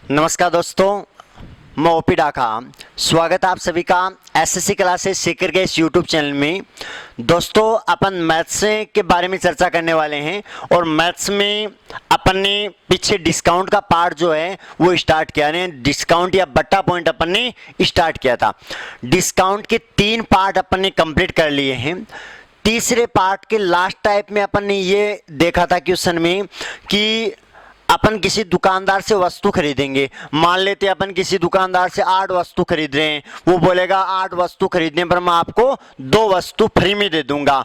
नमस्कार दोस्तों, मैं ओपी डाका। स्वागत है आप सभी का एसएससी क्लासेस सीकर के इस यूट्यूब चैनल में। दोस्तों, अपन मैथ्स के बारे में चर्चा करने वाले हैं और मैथ्स में अपन ने पीछे डिस्काउंट का पार्ट जो है वो स्टार्ट किया है। डिस्काउंट या बट्टा पॉइंट अपन ने स्टार्ट किया था। डिस्काउंट के 3 पार्ट अपन ने कंप्लीट कर लिए हैं। तीसरे पार्ट के लास्ट टाइप में अपन ने ये देखा था क्वेश्चन में कि अपन किसी दुकानदार से वस्तु खरीदेंगे। मान लेते हैं अपन किसी दुकानदार से 8 वस्तु खरीद रहे हैं। वो बोलेगा 8 वस्तु खरीदने पर मैं आपको 2 वस्तु फ्री में दे दूंगा।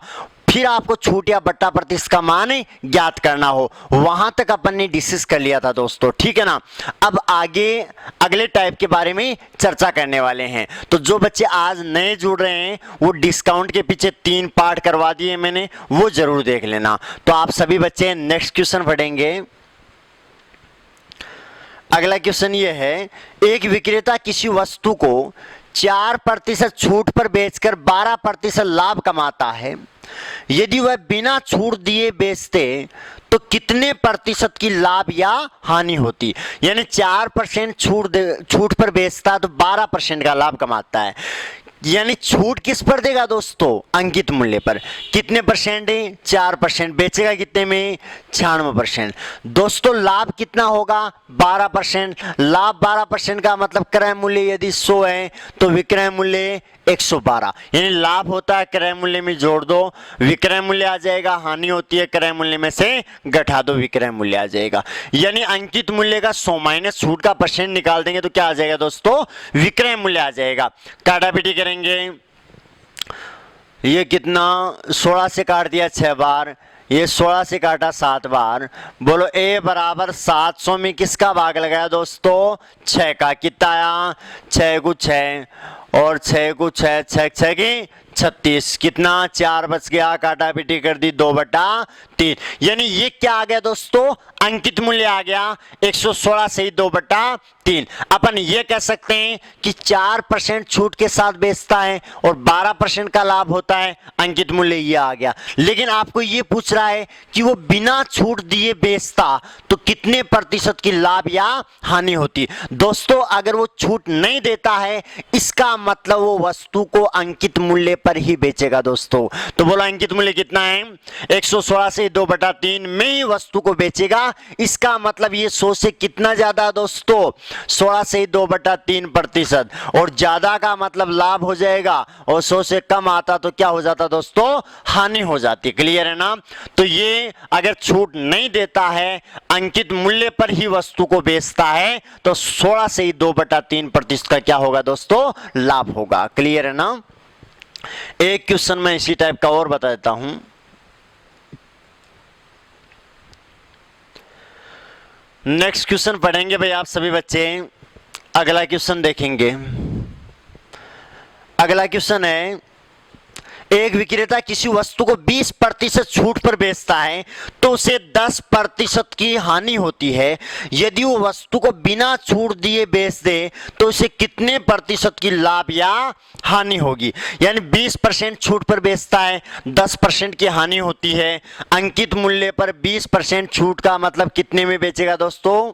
फिर आपको छूट या बट्टा प्रतिशत का मान ज्ञात करना हो। वहां तक अपन ने डिस्कस कर लिया था दोस्तों, ठीक है ना। अब आगे अगले टाइप के बारे में चर्चा करने वाले हैं। तो जो बच्चे आज नए जुड़ रहे हैं वो डिस्काउंट के पीछे 3 पार्ट करवा दिए मैंने, वो जरूर देख लेना। तो आप सभी बच्चे नेक्स्ट क्वेश्चन पढ़ेंगे। अगला क्वेश्चन ये है, एक विक्रेता किसी वस्तु को 4% छूट पर बेचकर 12% लाभ कमाता है। यदि वह बिना छूट दिए बेचते तो कितने प्रतिशत की लाभ या हानि होती। यानी 4% छूट पर बेचता तो 12% का लाभ कमाता है। यानी छूट किस पर देगा दोस्तों? अंकित मूल्य पर। कितने परसेंट है? 4%। बेचेगा कितने में? 96%। दोस्तों लाभ कितना होगा? 12%। लाभ 12% का मतलब क्रय मूल्य यदि 100 है तो विक्रय मूल्य 112। यानी लाभ होता है क्रय मूल्य में जोड़ दो, विक्रय मूल्य आ जाएगा। हानि होती है क्रय मूल्य में से घटा दो, विक्रय मूल्य आ जाएगा। यानी अंकित मूल्य का 100 माइनस छूट का परसेंट निकाल देंगे तो क्या आ जाएगा दोस्तों? विक्रय मूल्य आ जाएगा। काटापीटी करेंगे। ये कितना? 16 से काट दिया 6 बार, ये 16 से काटा 7 बार। बोलो ए बराबर 700 में किसका भाग लगाया दोस्तों? 6 का। कितना आया? 6 को 6 और 6 को 6, 6 की 36। कितना? 4 बच गया। काटा पीटी कर दी 2/3। यानी ये क्या आ गया दोस्तों? अंकित मूल्य आ गया 116 से 2/3। अपन ये कह सकते हैं कि 4% छूट के साथ बेचता है और 12% का लाभ होता है। अंकित मूल्य ये आ गया। लेकिन आपको ये पूछ रहा है कि वो बिना छूट दिए बेचता तो कितने प्रतिशत की लाभ या हानि होती। दोस्तों अगर वो छूट नहीं देता है इसका मतलब वो वस्तु को अंकित मूल्य पर ही बेचेगा दोस्तों। तो बोला अंकित मूल्य कितना है? 116 से 2/3 में ही वस्तु को बेचेगा। इसका मतलब ये 100 से कितना ज्यादा दोस्तों? 16 से 2/3%। और ज्यादा का मतलब लाभ हो जाएगा और 100 से कम आता तो क्या हो जाता दोस्तों? हानि हो जाती। क्लियर है ना। तो ये अगर छूट नहीं देता है, अंकित मूल्य पर ही वस्तु को बेचता है तो 16 से 2/3% का क्या होगा दोस्तों? लाभ होगा। क्लियर है ना। एक क्वेश्चन मैं इसी टाइप का और बता देता हूं। नेक्स्ट क्वेश्चन पढ़ेंगे भाई आप सभी बच्चे। अगला क्वेश्चन देखेंगे। अगला क्वेश्चन है, एक विक्रेता किसी वस्तु को 20% छूट पर बेचता है तो उसे 10% की हानि होती है। यदि वो वस्तु को बिना छूट दिए बेच दे तो उसे कितने प्रतिशत की लाभ या हानि होगी। यानी 20% छूट पर बेचता है, 10% की हानि होती है। अंकित मूल्य पर 20% छूट का मतलब कितने में बेचेगा दोस्तों?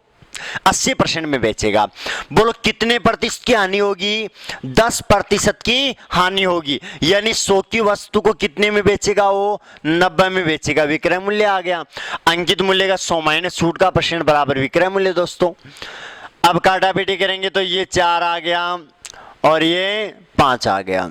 80% में बेचेगा। बोलो कितने प्रतिशत की हानि होगी? 10% की हानि होगी। यानी 100 की वस्तु को कितने में बेचेगा? वो 90 में बेचेगा। विक्रय मूल्य आ गया। अंकित मूल्य का 100 माइनस छूट का परसेंट बराबर विक्रय मूल्य दोस्तों। अब काटापीटी करेंगे तो ये 4 आ गया और ये 5 आ गया।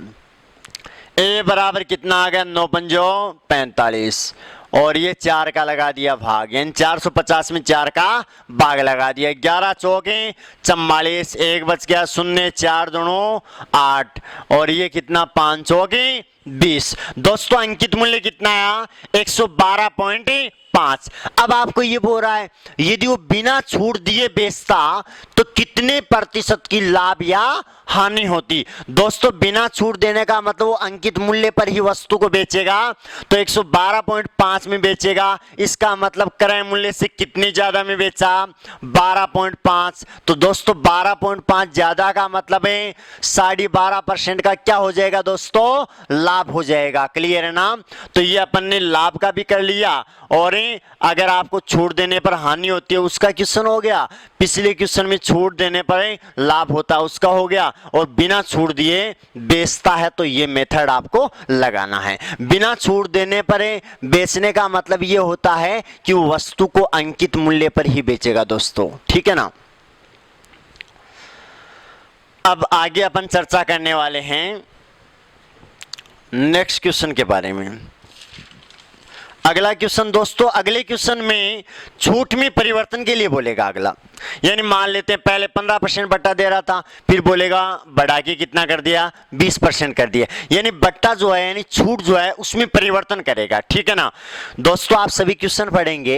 ए बराबर कितना आ गया? 9 पंजो 45 और ये 4 का लगा दिया भाग। यानी 450 में 4 का भाग लगा दिया। 11 चौके 44, 1 बच गया 0, 4 दोनों 8 और ये कितना? 5 चौके 20। दोस्तों अंकित मूल्य कितना आया? 112.5। अब आपको ये बोल रहा है यदि वो बिना छूट दिए बेचता तो कितने प्रतिशत की लाभ या हानि होती। दोस्तों बिना छूट देने का मतलब वो अंकित मूल्य पर ही वस्तु को बेचेगा तो 112.5 में बेचेगा। इसका मतलब क्रय मूल्य से कितनी ज्यादा में बेचा? 12.5। तो दोस्तों 12.5 ज्यादा का मतलब है 12.5% का क्या हो जाएगा दोस्तों? लाभ हो जाएगा। क्लियर है ना। तो ये अपन ने लाभ का भी कर लिया और यानी अगर आपको छूट देने पर हानि होती है उसका क्वेश्चन हो गया, पिछले क्वेश्चन में छूट देने पर लाभ होता है उसका हो गया, और बिना छूट दिए बेचता है तो ये मेथड आपको लगाना है। बिना छूट देने पर बेचने का मतलब ये होता है कि वो वस्तु को अंकित मूल्य पर ही बेचेगा दोस्तों, ठीक है ना। अब आगे अपन चर्चा करने वाले हैं नेक्स्ट क्वेश्चन के बारे में। अगला क्वेश्चन दोस्तों, अगले क्वेश्चन में छूट में परिवर्तन के लिए बोलेगा अगला। यानी मान लेते हैं पहले 15% बट्टा दे रहा था, फिर बोलेगा बढ़ा के कितना कर दिया, 20% कर दिया। यानी बट्टा जो है यानी छूट जो है उसमें परिवर्तन करेगा, ठीक है ना। दोस्तों आप सभी क्वेश्चन पढ़ेंगे।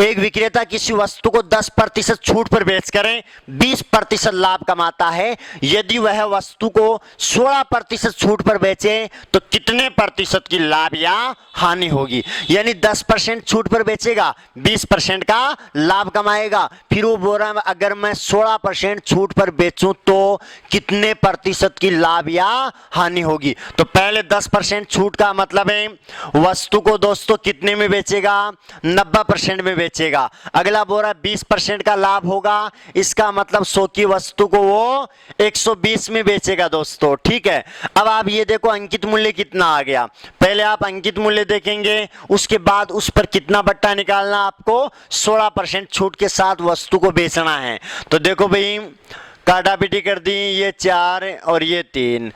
एक विक्रेता किसी वस्तु को 10% छूट पर बेच कर 20% लाभ कमाता है। यदि वह वस्तु को 16% छूट पर बेचे तो कितने प्रतिशत की लाभ या हानि होगी। यानी 10% छूट पर बेचेगा, 20% का लाभ कमाएगा। फिर वो बोल रहा है अगर मैं 16% छूट पर बेचूं तो कितने प्रतिशत की लाभ या हानि होगी। तो पहले 10% छूट का मतलब है वस्तु को दोस्तों कितने में बेचेगा, 90% में बेचेगा। अगला बोल रहा है 20% का लाभ होगा, इसका मतलब 100 की वस्तु को वो 120 में बेचेगा दोस्तों, ठीक है। अब आप ये देखो अंकित मूल्य कितना आ गया। पहले आप अंकित मूल्य देखेंगे, उसके बाद उस पर कितना बट्टा निकालना, आपको 16% छूट के साथ वस्तु को बेचना है। तो देखो भाई काटा पीटी कर दी, ये 4 और ये 3,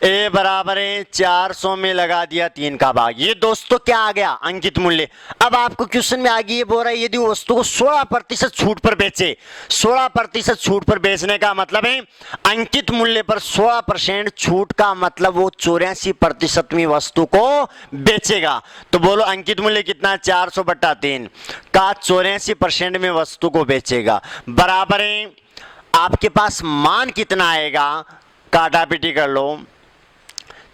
ए बराबर है 400 में लगा दिया 3 का भाग। ये दोस्तों क्या आ गया, अंकित मूल्य। अब आपको क्वेश्चन में आगे ये बोल रहा है यदि वस्तु को 16% छूट पर बेचे, 16% छूट पर बेचने का मतलब है अंकित मूल्य पर 16% छूट का मतलब वो 84% में वस्तु को बेचेगा। तो बोलो अंकित मूल्य कितना, 400/3 का 84% में वस्तु को बेचेगा। बराबर है आपके पास मान कितना आएगा, काटा पीटी कर लो।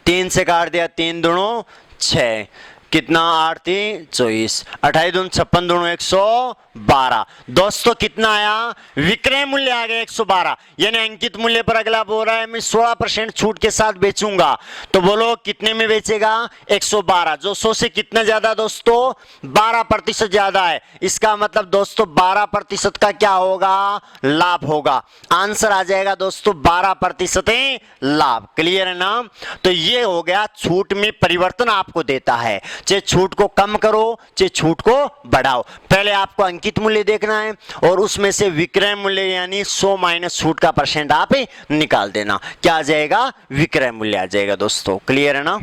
3 से काट दिया, 3 दूणों 6, कितना 8 3 24, 28 दून 56 दूणों 112। दोस्तों कितना आया, विक्रय मूल्य आ गया 112। यानी अंकित मूल्य पर अगला बोल रहा है मैं 16% छूट के साथ बेचूंगा, तो बोलो कितने में बेचेगा, 112। जो 100 से कितना ज्यादा दोस्तों, 12% ज्यादा है। इसका मतलब दोस्तों 12% का क्या होगा, लाभ होगा। आंसर आ जाएगा दोस्तों 12% लाभ। क्लियर है ना। तो ये हो गया छूट में परिवर्तन आपको देता है, चाहे छूट को कम करो चाहे छूट को बढ़ाओ। पहले आपको अंकित मूल्य देखना है और उसमें से विक्रय मूल्य यानी 100 माइनस छूट का % आप निकाल देना। क्या आ जाएगा, विक्रय मूल्य आ जाएगा दोस्तों। क्लियर है ना।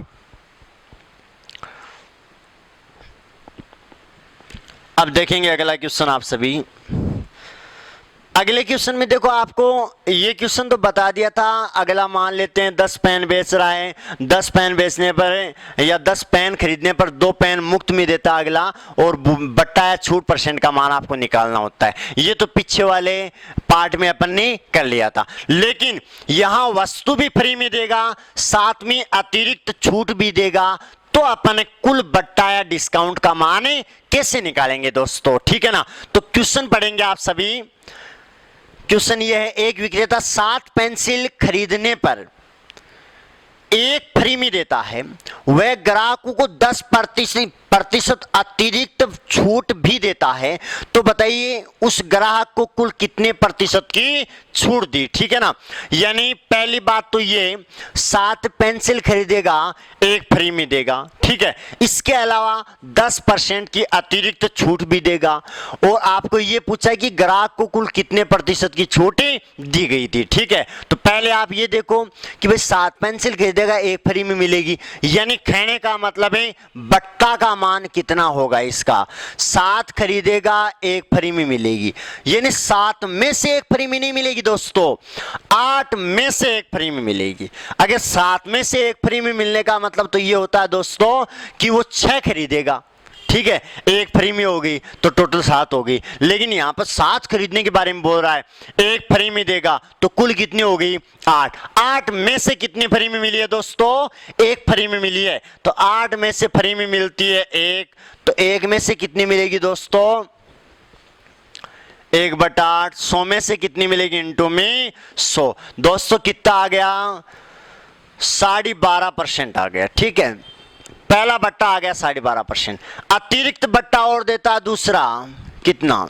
अब देखेंगे अगला क्वेश्चन आप सभी। अगले क्वेश्चन में देखो आपको ये क्वेश्चन तो बता दिया था। अगला मान लेते हैं 10 पेन बेच रहा है, 10 पेन बेचने पर या 10 पेन खरीदने पर 2 पेन मुफ्त में देता अगला, और बट्टा या छूट % का मान आपको निकालना होता है। ये तो पीछे वाले पार्ट में अपन ने कर लिया था, लेकिन यहां वस्तु भी फ्री में देगा, साथ में अतिरिक्त छूट भी देगा। तो अपन कुल बट्टा या डिस्काउंट का मान कैसे निकालेंगे दोस्तों, ठीक है ना। तो क्वेश्चन पढ़ेंगे आप सभी। क्वेश्चन यह है, एक विक्रेता 7 पेंसिल खरीदने पर 1 फ्री में देता है, वह ग्राहकों को 10% अतिरिक्त छूट भी देता है। तो बताइए उस ग्राहक को कुल कितने % की छूट दी, ठीक है ना। यानी पहली बात तो ये 7 पेंसिल खरीदेगा 1 फ्री में देगा, ठीक है। इसके अलावा 10% की अतिरिक्त छूट भी देगा, और आपको ये पूछा है कि ग्राहक को कुल कितने % की छूट दी गई थी, ठीक है। तो पहले आप ये देखो कि भाई 7 पेंसिल खरीदेगा 1 फ्री में मिलेगी, यानी कहने का मतलब है बट्टा का मान कितना होगा इसका, 7 खरीदेगा 1 फ्री में मिलेगी। यानी 7 में से 1 फ्री में नहीं मिलेगी दोस्तों, 8 में से 1 फ्री में मिलेगी। अगर 7 में से 1 फ्री में मिलने का मतलब तो ये होता है दोस्तों कि वो 6 खरीदेगा, ठीक है, 1 फ्री में हो गई तो टोटल 7 हो गई। लेकिन यहां पर 7 खरीदने के बारे में बोल रहा है, 1 फ्री में देगा तो कुल कितनी हो गई, 8। 8 में से कितनी फ्री में मिली है दोस्तों, 1 फ्री में मिली है। तो 8 में से फ्री में मिलती है 1, तो 1 में से कितनी मिलेगी दोस्तों, 1/8। 100 में से कितनी मिलेगी, इंटू में 100। दोस्तों कितना आ गया, 12.5% आ गया, ठीक है। पहला बट्टा आ गया 12.5%, अतिरिक्त बट्टा और देता है दूसरा, कितना,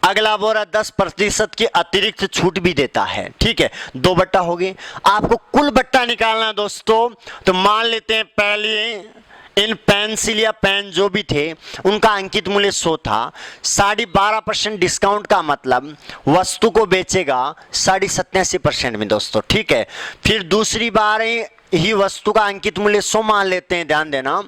अगला बोल रहा 10% की अतिरिक्त छूट भी देता है, ठीक है, 2 बट्टा हो गए। आपको कुल बट्टा निकालना है दोस्तों, तो मान लेते हैं पहले इन पेंसिल या पेन जो भी थे उनका अंकित मूल्य 100 था, 12.5% डिस्काउंट का मतलब वस्तु को बेचेगा 87.5% में दोस्तों, ठीक है। फिर दूसरी बार ही वस्तु का अंकित मूल्य 100 मान लेते हैं, ध्यान देना,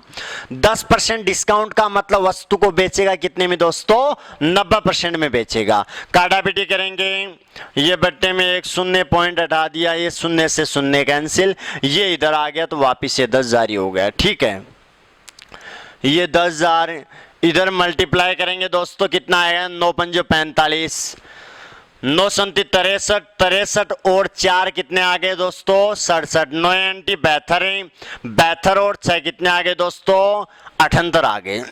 10% डिस्काउंट का मतलब वस्तु को बेचेगा कितने में दोस्तों, 90% में बेचेगा। काटापीटी करेंगे, ये बट्टे में एक शून्य पॉइंट हटा दिया, ये शून्य से शून्य कैंसिल, ये इधर आ गया तो वापिस ये 10,000 हो गया, ठीक है। ये 10,000 इधर मल्टीप्लाई करेंगे दोस्तों, कितना आएगा, 9 पंजे 45, 9 संति 63, 63 और 4 कितने आ गए दोस्तों, 67, 9 एंटी 72, 72 और 6 कितने आ गए दोस्तों, 78 आ गए।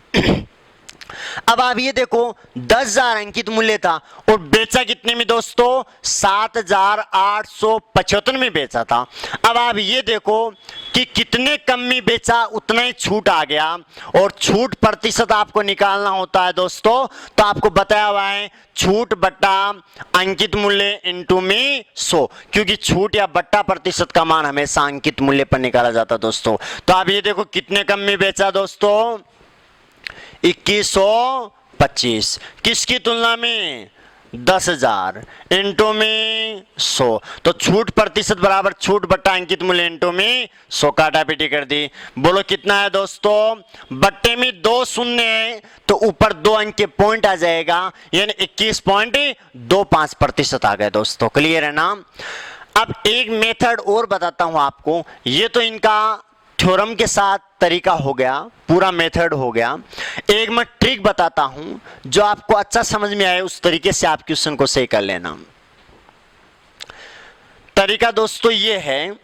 अब आप ये देखो 10,000 अंकित मूल्य था और बेचा कितने में दोस्तों, 7,875 में बेचा था। अब आप ये देखो कि कितने कम में बेचा उतना ही छूट आ गया, और छूट प्रतिशत आपको निकालना होता है दोस्तों, तो आपको बताया हुआ है छूट बट्टा अंकित मूल्य इंटू में 100, क्योंकि छूट या बट्टा प्रतिशत का मान हमेशा अंकित मूल्य पर निकाला जाता है दोस्तों। तो आप ये देखो कितने कम में बेचा दोस्तों, 2125, किसकी तुलना में, 10,000 इंटू में 100, तो छूट प्रतिशत बराबर छूट बट्टा अंकित मूल्य इंटू में 100, काटापीटी कर दी। बोलो कितना है दोस्तों, बट्टे में 2 शून्य है तो ऊपर 2 अंक के पॉइंट आ जाएगा, यानी 21.25% आ गए दोस्तों, क्लियर है ना। अब एक मेथड और बताता हूं आपको, ये तो इनका थ्योरम के साथ तरीका हो गया, पूरा मेथड हो गया। एक मैं ट्रिक बताता हूं जो आपको अच्छा समझ में आए, उस तरीके से आप क्वेश्चन को सही कर लेना। तरीका दोस्तों ये है,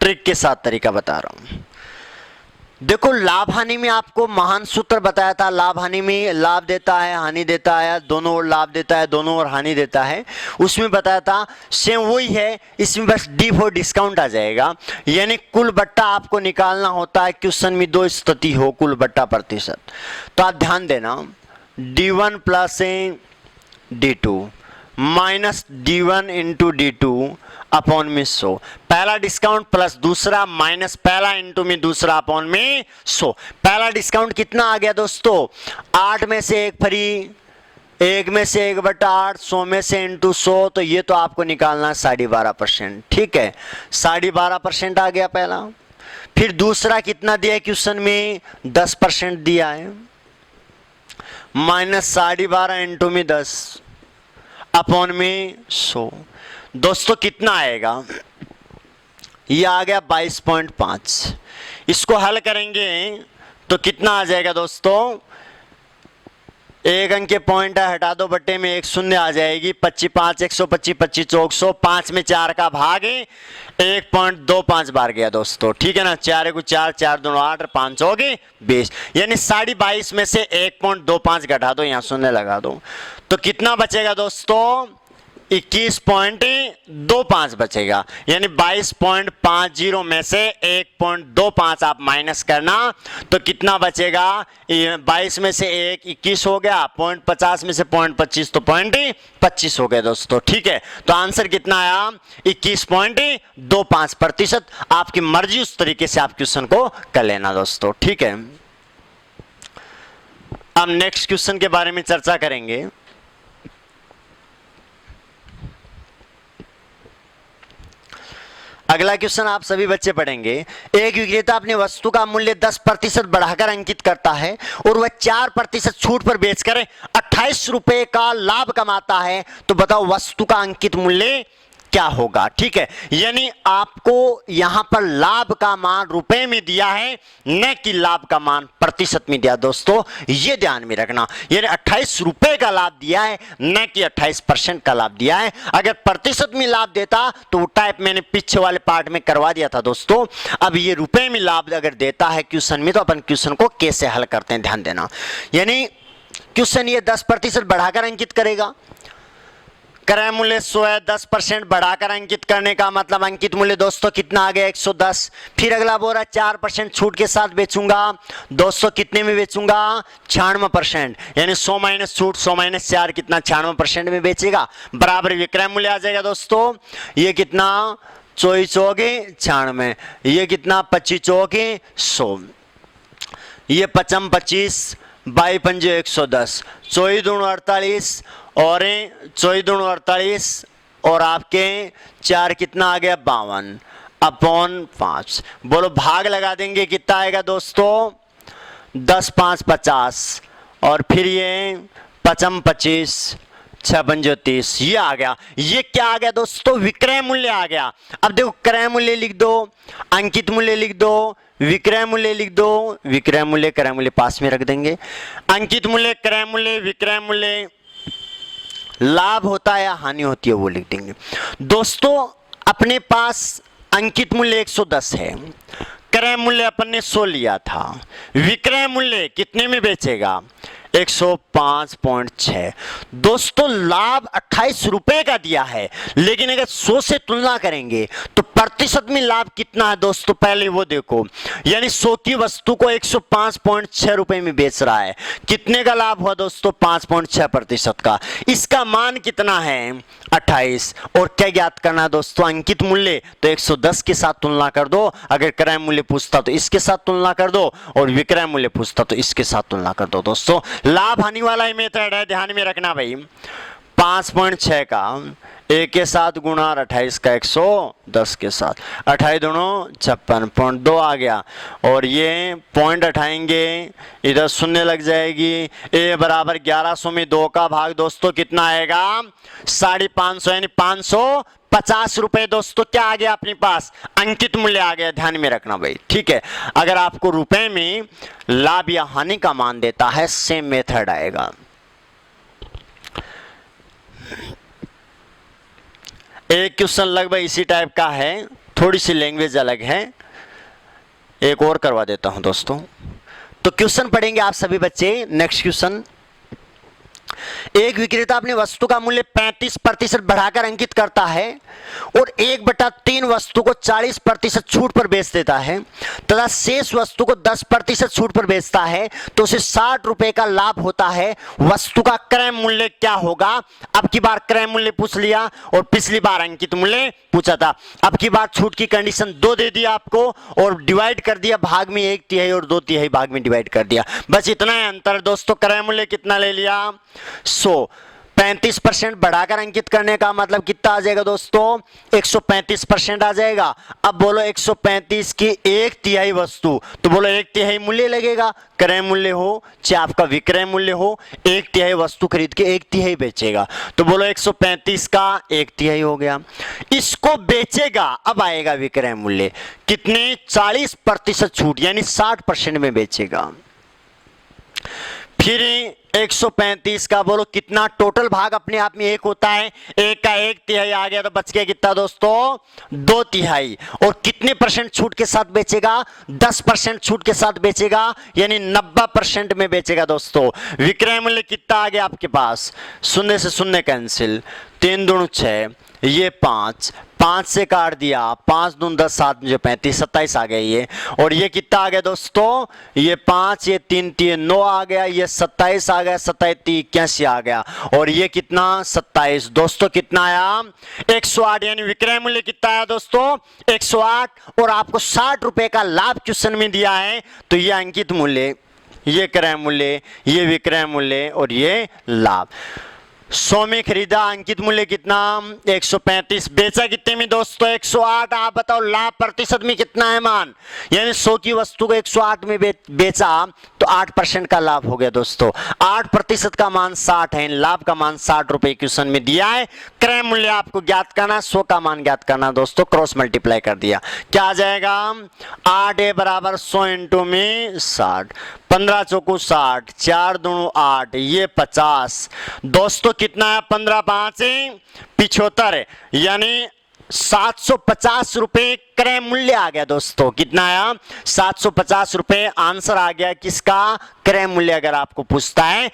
ट्रिक के साथ तरीका बता रहा हूं। देखो लाभ हानि में आपको महान सूत्र बताया था, लाभ हानि में लाभ देता है हानि देता है, दोनों ओर लाभ देता है दोनों ओर हानि देता है, उसमें बताया था। सेम वही है, इसमें बस डी फॉर डिस्काउंट आ जाएगा, यानी कुल बट्टा आपको निकालना होता है, क्वेश्चन में 2 स्थिति हो कुल बट्टा प्रतिशत। तो आप ध्यान देना, D1 plus D2 minus D1 into D2 upon में 100, पहला डिस्काउंट प्लस दूसरा माइनस पहला इंटू में दूसरा अपॉन में 100। पहला डिस्काउंट कितना आ गया दोस्तों, 8 में से 1 फ्री, 1 में से 1/8, 100 में से इंटू 100, तो ये तो आपको निकालना है 12.5%, ठीक है, 12.5% आ गया पहला। फिर दूसरा कितना दिया है क्वेश्चन में, 10% दिया है, माइनस 12.5 इंटू में 10 अपॉन में 100, दोस्तों कितना आएगा, ये आ गया 22.5। इसको हल करेंगे तो कितना आ जाएगा दोस्तों, 1 अंक के पॉइंट है हटा दो, बट्टे में 1 शून्य आ जाएगी, 25 5 125 25 400, 5 में 4 का भाग 1.25 बार गया दोस्तों, ठीक है ना, 4 को 4 4 2 8 5 हो गए 20, यानी 22.5 में से 1.25 घटा दो, यहाँ शून्य लगा दो, तो कितना बचेगा दोस्तों, 21.25 बचेगा, यानी 22.50 में से 1.25 आप माइनस करना तो कितना बचेगा, 22 में से 1 21 हो गया, 0.50 में से 0.25 तो 0.25 हो गया दोस्तों, ठीक है। तो आंसर कितना आया, 21.25%। आपकी मर्जी, उस तरीके से आप क्वेश्चन को कर लेना दोस्तों, ठीक है। अब नेक्स्ट क्वेश्चन के बारे में चर्चा करेंगे। अगला क्वेश्चन आप सभी बच्चे पढ़ेंगे। एक विक्रेता अपने वस्तु का मूल्य 10% बढ़ाकर अंकित करता है और वह 4% छूट पर बेचकर 28 रुपए का लाभ कमाता है, तो बताओ वस्तु का अंकित मूल्य क्या होगा, ठीक है। यानी आपको यहां पर लाभ का मान रुपए में दिया है, न कि लाभ का मान प्रतिशत में दिया दोस्तों, ये ध्यान में रखना। यानी 28 रुपए का लाभ दिया है, न कि 28% का लाभ दिया है। अगर प्रतिशत में लाभ देता तो वो टाइप मैंने पीछे वाले पार्ट में करवा दिया था दोस्तों। अब ये रुपए में लाभ अगर देता है क्वेश्चन में, तो अपन क्वेश्चन को कैसे हल करते हैं, ध्यान देना। यानी क्वेश्चन ये 10% बढ़ाकर अंकित करेगा, क्रय मूल्य 100 है, 10% बढ़ाकर अंकित करने का मतलब अंकित मूल्य दोस्तों कितना आ गया 110। फिर अगला बोल रहा है 4% छूट के साथ बेचूंगा दोस्तों, कितने में बेचूंगा 96%, यानी 100 माइनस छूट 100 माइनस 4 कितना 96% में बेचेगा, बराबर विक्रय मूल्य आ जाएगा दोस्तों। ये कितना 24 चौके 96, ये कितना 25 चौके 100, ये 55 25 बाई पंजे 110, 24 दूनी 48 और 24 दूनी 48 और आपके 4 कितना आ गया 52 अपॉन 5। बोलो भाग लगा देंगे कितना आएगा दोस्तों 10 5 50 और फिर ये 55 25 6 पंजे 30, ये आ गया। ये क्या आ गया दोस्तों विक्रय मूल्य आ गया। अब देखो क्रय मूल्य लिख दो, अंकित मूल्य लिख दो, विक्रय मूल्य लिख दो, विक्रय मूल्य क्रय मूल्य पास में रख देंगे, अंकित मूल्य क्रय मूल्य विक्रय मूल्य, लाभ होता है या हानि होती है वो लिख देंगे। दोस्तों अपने पास अंकित मूल्य 110 है, क्रय मूल्य अपन ने 100 लिया था, विक्रय मूल्य कितने में बेचेगा 105.6। दोस्तों लाभ 28 रुपए का दिया है, लेकिन अगर 100 से तुलना करेंगे तो प्रतिशत में लाभ कितना है दोस्तों पहले वो देखो, यानी 100 की वस्तु को 105.6 रुपए में बेच रहा है, कितने का लाभ हुआ दोस्तों 5.6% का। इसका मान कितना है 28, और क्या ज्ञात करना है दोस्तों अंकित मूल्य, तो 110 के साथ तुलना कर दो, अगर क्रय मूल्य पूछता तो इसके साथ तुलना कर दो, और विक्रय मूल्य पूछता तो इसके साथ तुलना कर दो। दोस्तों लाभ हानि वाला ही मेथड है, ध्यान में रखना भाई। 5.6 का 1 के साथ गुणा और 28 का 110 के साथ, 28 दोनों 56.2 आ गया, और ये पॉइंट हटाएंगे इधर शून्य लग जाएगी, ए बराबर 1100 में 2 का भाग दोस्तों कितना आएगा 550, यानी 550 रुपए दोस्तों क्या आ गया अपने पास अंकित मूल्य आ गया, ध्यान में रखना भाई, ठीक है। अगर आपको रुपए में लाभ या हानि का मान देता है सेम मेथड आएगा। एक क्वेश्चन लगभग इसी टाइप का है, थोड़ी सी लैंग्वेज अलग है, एक और करवा देता हूं दोस्तों। तो क्वेश्चन पढ़ेंगे आप सभी बच्चे। नेक्स्ट क्वेश्चन, एक विक्रेता अपनी वस्तु का मूल्य 35% बढ़ाकर अंकित करता है और 1/3 वस्तु को 40% छूट पर बेच देता है तथा शेष वस्तु को 10% छूट पर बेचता है, तो उसे 60 रुपए का लाभ होता है। वस्तु का क्रय मूल्य क्या होगा। अब की बार क्रय मूल्य पूछ लिया और पिछली बार अंकित मूल्य पूछा था। अब की बार छूट की कंडीशन 2 दे दिया आपको और डिवाइड कर दिया भाग में 1/3 और 2/3 भाग में डिवाइड कर दिया, बस इतना है अंतर दोस्तों। क्रय मूल्य कितना ले लिया 100, 35% बढ़ाकर अंकित करने का मतलब कितना आ जाएगा दोस्तों 135% आ जाएगा। अब बोलो 135 की 1/3 वस्तु, तो बोलो 1/3 मूल्य लगेगा, क्रय मूल्य हो चाहे आपका विक्रय मूल्य हो, 1/3 वस्तु खरीद के 1/3 बेचेगा, तो बोलो 135 का 1/3 हो गया। इसको बेचेगा, अब आएगा विक्रय मूल्य कितने 40% छूट, यानी 60% में बेचेगा। फिर 135 का बोलो कितना टोटल भाग अपने आप में 1 होता है, 1 का 1/3 आ गया, तो बच गया कितना दोस्तों 2/3, और कितने परसेंट छूट के साथ बेचेगा 10% छूट के साथ बेचेगा, यानी 90% में बेचेगा दोस्तों। विक्रय मूल्य कितना आ गया आपके पास, 0 से 0 कैंसिल, 3 दूनी 6, ये 5 से काट दिया, 5 दूनी 10 7 मुझे 35 27 आ गया ये, और ये कितना आ गया दोस्तों ये 5 ये 3 3 9 आ गया, ये 27 आ गया, 27 81 आ गया, और ये कितना 27 दोस्तों कितना आया 108, यानी विक्रय मूल्य कितना आया दोस्तों 108, और आपको 60 रुपए का लाभ क्वेश्चन में दिया है, तो ये अंकित मूल्य, ये क्रय मूल्य, ये विक्रय मूल्य और ये लाभ। 100 में खरीदा, अंकित मूल्य कितना 135, बेचा कितने में दोस्तों 108। आप बताओ लाभ प्रतिशत में कितना है मान, यानी 100 की वस्तु को 108 में बेचा तो 8% का लाभ हो गया दोस्तों। 8% का मान 60 है, लाभ का मान 60 रुपए क्वेश्चन में दिया है। क्रय मूल्य आपको ज्ञात करना, 100 का मान ज्ञात करना दोस्तों, क्रॉस मल्टीप्लाई कर दिया, क्या आ जाएगा 8 बराबर 100 इंटू में 60, 15 चौकू 60, 4 दूनी 8, ये 50 दोस्तों कितना है 15 5 75, यानी 750 रुपए क्रय मूल्य आ गया दोस्तों। कितना आया 750 रुपए आंसर आ गया किसका क्रय मूल्य, अगर आपको पूछता है